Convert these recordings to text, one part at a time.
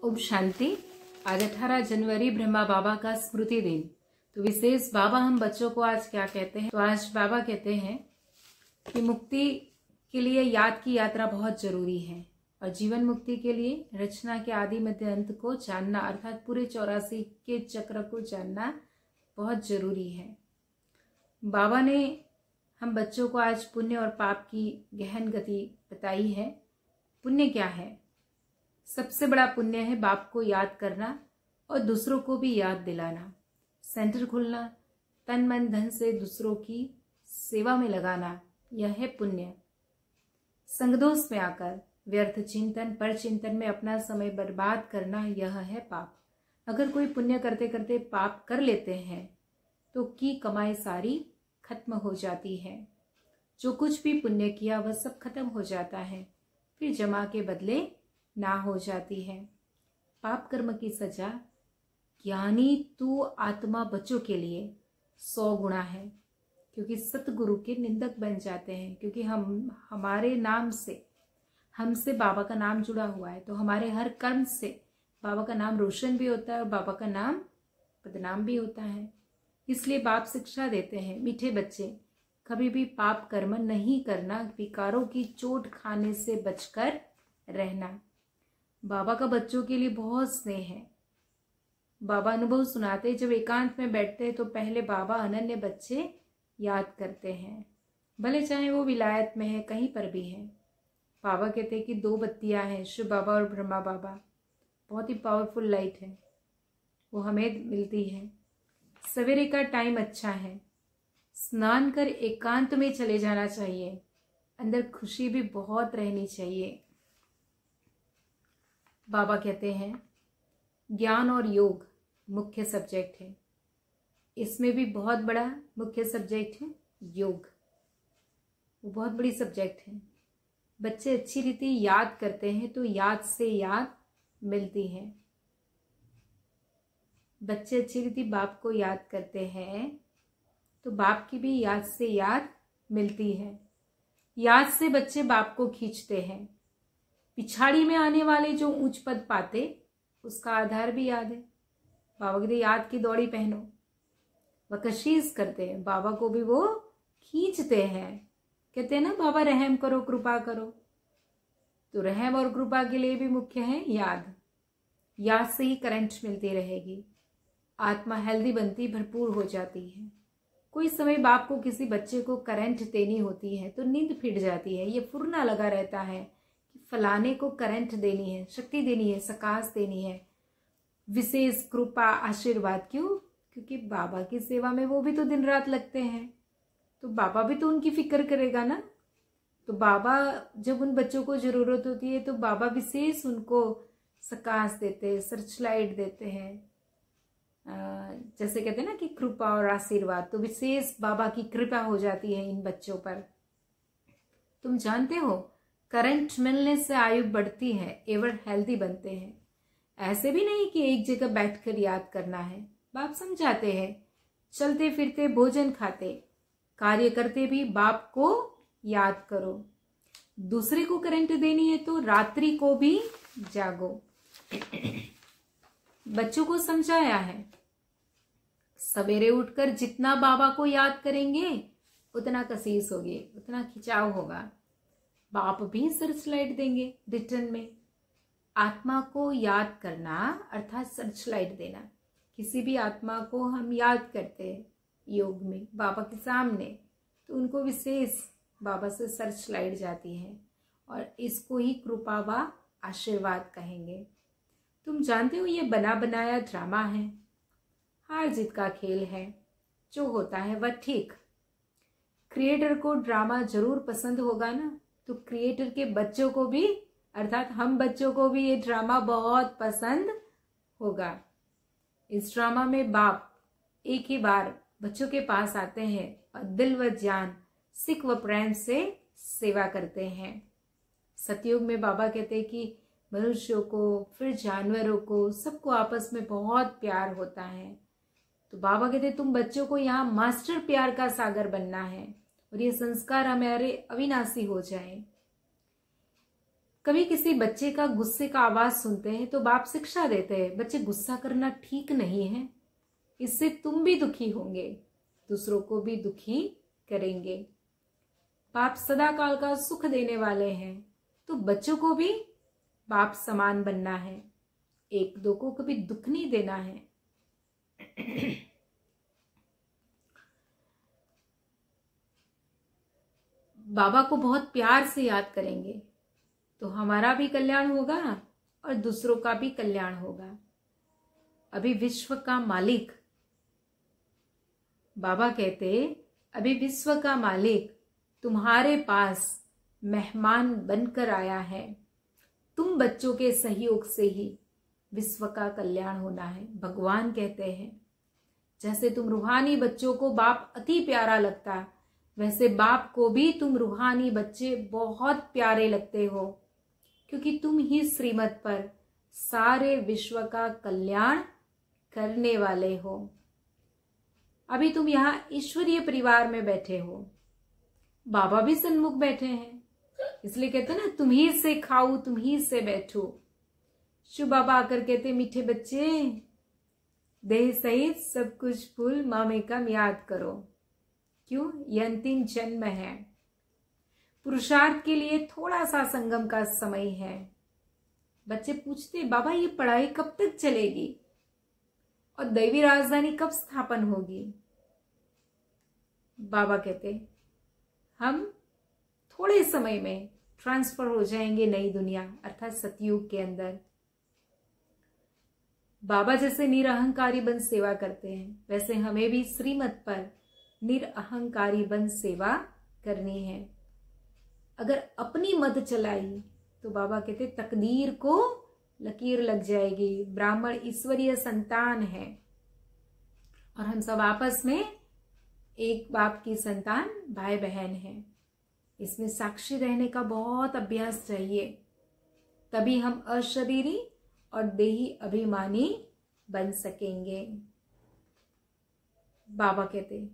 ओम शांति। आज 18 जनवरी ब्रह्मा बाबा का स्मृति दिन। तो विशेष बाबा हम बच्चों को आज क्या कहते हैं? तो आज बाबा कहते हैं कि मुक्ति के लिए याद की यात्रा बहुत जरूरी है और जीवन मुक्ति के लिए रचना के आदि मध्य अंत को जानना अर्थात पूरे 84 के चक्र को जानना बहुत जरूरी है। बाबा ने हम बच्चों को आज पुण्य और पाप की गहन गति बताई है। पुण्य क्या है? सबसे बड़ा पुण्य है बाप को याद करना और दूसरों को भी याद दिलाना, सेंटर खुलना, तन मन धन से दूसरों की सेवा में लगाना, यह है पुण्य। संगदोष में आकर व्यर्थ चिंतन पर चिंतन में अपना समय बर्बाद करना, यह है पाप। अगर कोई पुण्य करते करते पाप कर लेते हैं तो की कमाई सारी खत्म हो जाती है। जो कुछ भी पुण्य किया वह सब खत्म हो जाता है, फिर जमा के बदले ना हो जाती है। पाप कर्म की सजा ज्ञानी तू आत्मा बच्चों के लिए 100 गुना है, क्योंकि सतगुरु के निंदक बन जाते हैं। क्योंकि हमारे नाम से हमसे बाबा का नाम जुड़ा हुआ है, तो हमारे हर कर्म से बाबा का नाम रोशन भी होता है और बाबा का नाम बदनाम भी होता है। इसलिए बाप शिक्षा देते हैं, मीठे बच्चे कभी भी पाप कर्म नहीं करना, विकारों की चोट खाने से बचकर रहना। बाबा का बच्चों के लिए बहुत स्नेह है। बाबा अनुभव सुनाते, जब एकांत में बैठते तो पहले बाबा अनन्य बच्चे याद करते हैं, भले चाहे वो विलायत में है, कहीं पर भी है। बाबा कहते हैं कि 2 बत्तियां हैं, शिव बाबा और ब्रह्मा बाबा। बहुत ही पावरफुल लाइट है, वो हमें मिलती है। सवेरे का टाइम अच्छा है, स्नान कर एकांत में चले जाना चाहिए। अंदर खुशी भी बहुत रहनी चाहिए। बाबा कहते हैं ज्ञान और योग मुख्य सब्जेक्ट है, इसमें भी बहुत बड़ा मुख्य सब्जेक्ट है योग। वो बहुत बड़ी सब्जेक्ट है। बच्चे अच्छी रीति याद करते हैं तो याद से याद मिलती है। बच्चे अच्छी रीति बाप को याद करते हैं तो बाप की भी याद से याद मिलती है। याद से बच्चे बाप को खींचते हैं। पिछाड़ी में आने वाले जो उच्च पद पाते, उसका आधार भी याद है। बाबा कहते याद की दौड़ी पहनो। वह कशीश करते हैं, बाबा को भी वो खींचते हैं। कहते हैं ना बाबा रहम करो, कृपा करो। तो रहम और कृपा के लिए भी मुख्य है याद। याद से ही करंट मिलती रहेगी, आत्मा हेल्दी बनती, भरपूर हो जाती है। कोई समय बाप को किसी बच्चे को करंट देनी होती है तो नींद फिट जाती है, ये फुरना लगा रहता है कि फलाने को करंट देनी है, शक्ति देनी है, सकाश देनी है, विशेष कृपा आशीर्वाद। क्यों? क्योंकि बाबा की सेवा में वो भी तो दिन रात लगते हैं, तो बाबा भी तो उनकी फिक्र करेगा ना। तो बाबा जब उन बच्चों को जरूरत होती है तो बाबा विशेष उनको सकाश देते हैं, सर्चलाइट देते हैं। जैसे कहते हैं ना कि कृपा और आशीर्वाद, तो विशेष बाबा की कृपा हो जाती है इन बच्चों पर। तुम जानते हो करंट मिलने से आयु बढ़ती है, एवर हेल्दी बनते हैं। ऐसे भी नहीं कि एक जगह बैठकर याद करना है। बाप समझाते हैं, चलते फिरते भोजन खाते कार्य करते भी बाप को याद करो। दूसरे को करंट देनी है तो रात्रि को भी जागो। बच्चों को समझाया है, सवेरे उठकर जितना बाबा को याद करेंगे उतना कसीस होगी, उतना खिंचाव होगा। बाप भी सर्चलाइट देंगे रिटर्न में। आत्मा को याद करना अर्थात सर्चलाइट देना। किसी भी आत्मा को हम याद करते हैं योग में बाबा के सामने, तो उनको विशेष बाबा से सर्चलाइट जाती है और इसको ही कृपा व आशीर्वाद कहेंगे। तुम जानते हो ये बना बनाया ड्रामा है, हार जीत का खेल है। जो होता है वह ठीक। क्रिएटर को ड्रामा जरूर पसंद होगा ना, तो क्रिएटर के बच्चों को भी अर्थात हम बच्चों को भी ये ड्रामा बहुत पसंद होगा। इस ड्रामा में बाप एक ही बार बच्चों के पास आते हैं और दिल व जान, सिख व प्रेम से सेवा करते हैं। सतयुग में बाबा कहते हैं कि मनुष्यों को, फिर जानवरों को, सबको आपस में बहुत प्यार होता है। तो बाबा कहते तुम बच्चों को यहाँ मास्टर प्यार का सागर बनना है और ये संस्कार हमारे अविनाशी हो जाए। कभी किसी बच्चे का गुस्से का आवाज सुनते हैं तो बाप शिक्षा देते हैं, बच्चे गुस्सा करना ठीक नहीं है, इससे तुम भी दुखी होंगे, दूसरों को भी दुखी करेंगे। बाप सदा काल का सुख देने वाले हैं, तो बच्चों को भी बाप समान बनना है, एक दो को कभी दुख नहीं देना है। बाबा को बहुत प्यार से याद करेंगे तो हमारा भी कल्याण होगा और दूसरों का भी कल्याण होगा। अभी विश्व का मालिक बाबा कहते, अभी विश्व का मालिक तुम्हारे पास मेहमान बनकर आया है, तुम बच्चों के सहयोग से ही विश्व का कल्याण होना है। भगवान कहते हैं जैसे तुम रूहानी बच्चों को बाप अति प्यारा लगता, वैसे बाप को भी तुम रूहानी बच्चे बहुत प्यारे लगते हो, क्योंकि तुम ही श्रीमत पर सारे विश्व का कल्याण करने वाले हो। अभी तुम यहाँ ईश्वरीय परिवार में बैठे हो, बाबा भी सन्मुख बैठे हैं, इसलिए कहते हैं ना, तुम ही से खाओ तुम ही से बैठो। शिव बाबा आकर कहते, मीठे बच्चे देह सहित सब कुछ भूल मामे का याद करो। क्यों? ये अंतिम जन्म है, पुरुषार्थ के लिए थोड़ा सा संगम का समय है। बच्चे पूछते, बाबा ये पढ़ाई कब तक चलेगी और दैवी राजधानी कब स्थापन होगी? बाबा कहते, हम थोड़े समय में ट्रांसफर हो जाएंगे नई दुनिया अर्थात सतयुग के अंदर। बाबा जैसे निरअहंकारी बन सेवा करते हैं, वैसे हमें भी श्रीमत पर निरअहंकारी बन सेवा करनी है। अगर अपनी मत चलाई तो बाबा कहते तकदीर को लकीर लग जाएगी। ब्राह्मण ईश्वरीय संतान है और हम सब आपस में एक बाप की संतान भाई बहन है। इसमें साक्षी रहने का बहुत अभ्यास चाहिए, तभी हम अशरीरी और देही अभिमानी बन सकेंगे। बाबा कहते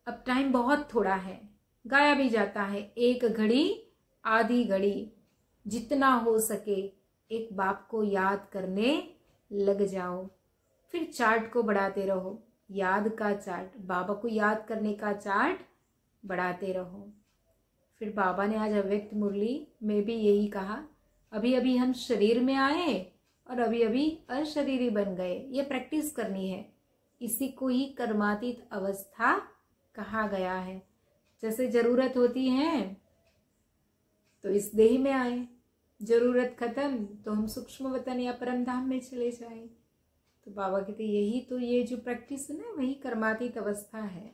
अब टाइम बहुत थोड़ा है, गाया भी जाता है, एक घड़ी आधी घड़ी, जितना हो सके एक बाप को याद करने लग जाओ। फिर चार्ट को बढ़ाते रहो, याद का चार्ट, बाबा को याद करने का चार्ट बढ़ाते रहो। फिर बाबा ने आज अव्यक्त मुरली में भी यही कहा, अभी अभी हम शरीर में आए और अभी अभी अशरीरी बन गए, ये प्रैक्टिस करनी है। इसी को ही कर्मातीत अवस्था कहा गया है। जैसे जरूरत होती है तो इस देह में आए, जरूरत खत्म तो हम सूक्ष्म वतन या परम धाम में चले जाएं। तो बाबा कहते यही तो ये जो प्रैक्टिस है ना, वही कर्मातीत अवस्था है।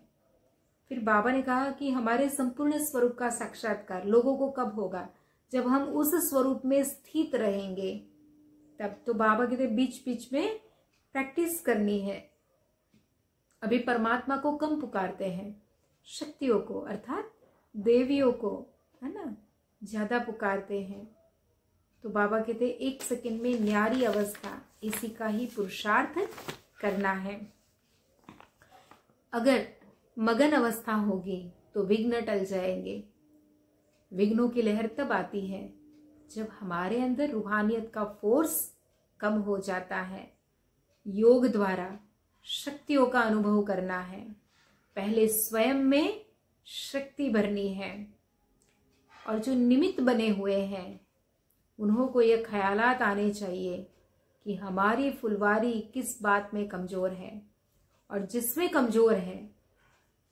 फिर बाबा ने कहा कि हमारे संपूर्ण स्वरूप का साक्षात्कार लोगों को कब होगा? जब हम उस स्वरूप में स्थित रहेंगे तब। तो बाबा कहते बीच बीच में प्रैक्टिस करनी है। अभी परमात्मा को कम पुकारते हैं, शक्तियों को अर्थात देवियों को, है ना, ज्यादा पुकारते हैं। तो बाबा कहते एक सेकंड में न्यारी अवस्था, इसी का ही पुरुषार्थ करना है। अगर मगन अवस्था होगी तो विघ्न टल जाएंगे। विघ्नों की लहर तब आती है जब हमारे अंदर रूहानियत का फोर्स कम हो जाता है। योग द्वारा शक्तियों का अनुभव करना है, पहले स्वयं में शक्ति भरनी है। और जो निमित्त बने हुए हैं उन्हों को ये ख्यालात आने चाहिए कि हमारी फुलवारी किस बात में कमजोर है, और जिसमें कमजोर है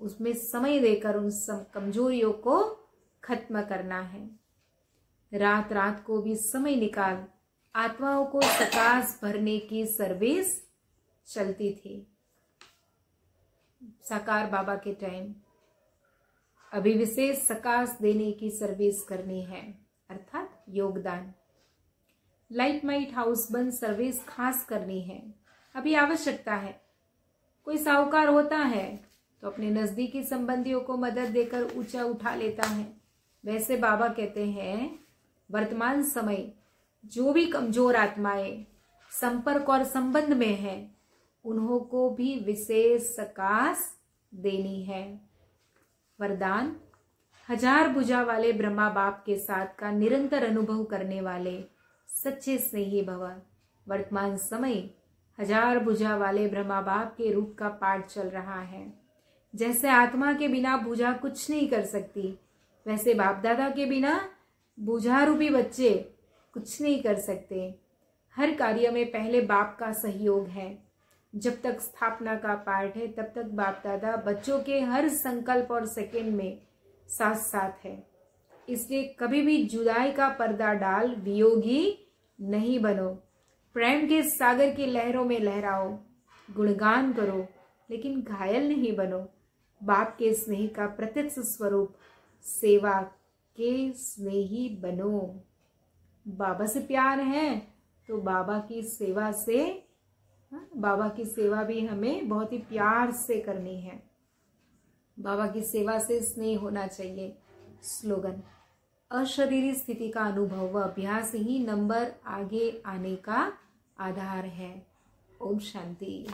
उसमें समय देकर उन सब कमजोरियों को खत्म करना है। रात रात को भी समय निकाल आत्माओं को सकाश भरने की सर्विस चलती थी। साकार बाबा के टाइम अभी विशेष सकाश देने की सर्विस करनी है, अर्थात योगदान। लाइट माइट हाउस बंद सर्विस खास करनी है, अभी आवश्यकता है। कोई साहूकार होता है तो अपने नजदीकी संबंधियों को मदद देकर ऊंचा उठा लेता है। वैसे बाबा कहते हैं वर्तमान समय जो भी कमजोर आत्माएं संपर्क और संबंध में है उन्हों को भी विशेष सकाश देनी है। वरदान, हजार भुजा वाले ब्रह्मा बाप के साथ का निरंतर अनुभव करने वाले सच्चे स्नेही भव। वर्तमान समय हजार भुजा वाले ब्रह्मा बाप के रूप का पाठ चल रहा है। जैसे आत्मा के बिना भुजा कुछ नहीं कर सकती, वैसे बाप दादा के बिना भुजा रूपी बच्चे कुछ नहीं कर सकते। हर कार्य में पहले बाप का सहयोग है। जब तक स्थापना का पाठ है तब तक बाप दादा बच्चों के हर संकल्प और सेकंड में साथ साथ है। इसलिए कभी भी जुदाई का पर्दा डाल वियोगी नहीं बनो। प्रेम के सागर की लहरों में लहराओ, गुणगान करो, लेकिन घायल नहीं बनो। बाप के स्नेह का प्रत्यक्ष स्वरूप सेवा के स्नेही बनो। बाबा से प्यार है तो बाबा की सेवा से, बाबा की सेवा भी हमें बहुत ही प्यार से करनी है। बाबा की सेवा से स्नेह होना चाहिए। स्लोगन: अशरीरी स्थिति का अनुभव व अभ्यास ही नंबर आगे आने का आधार है। ओम शांति।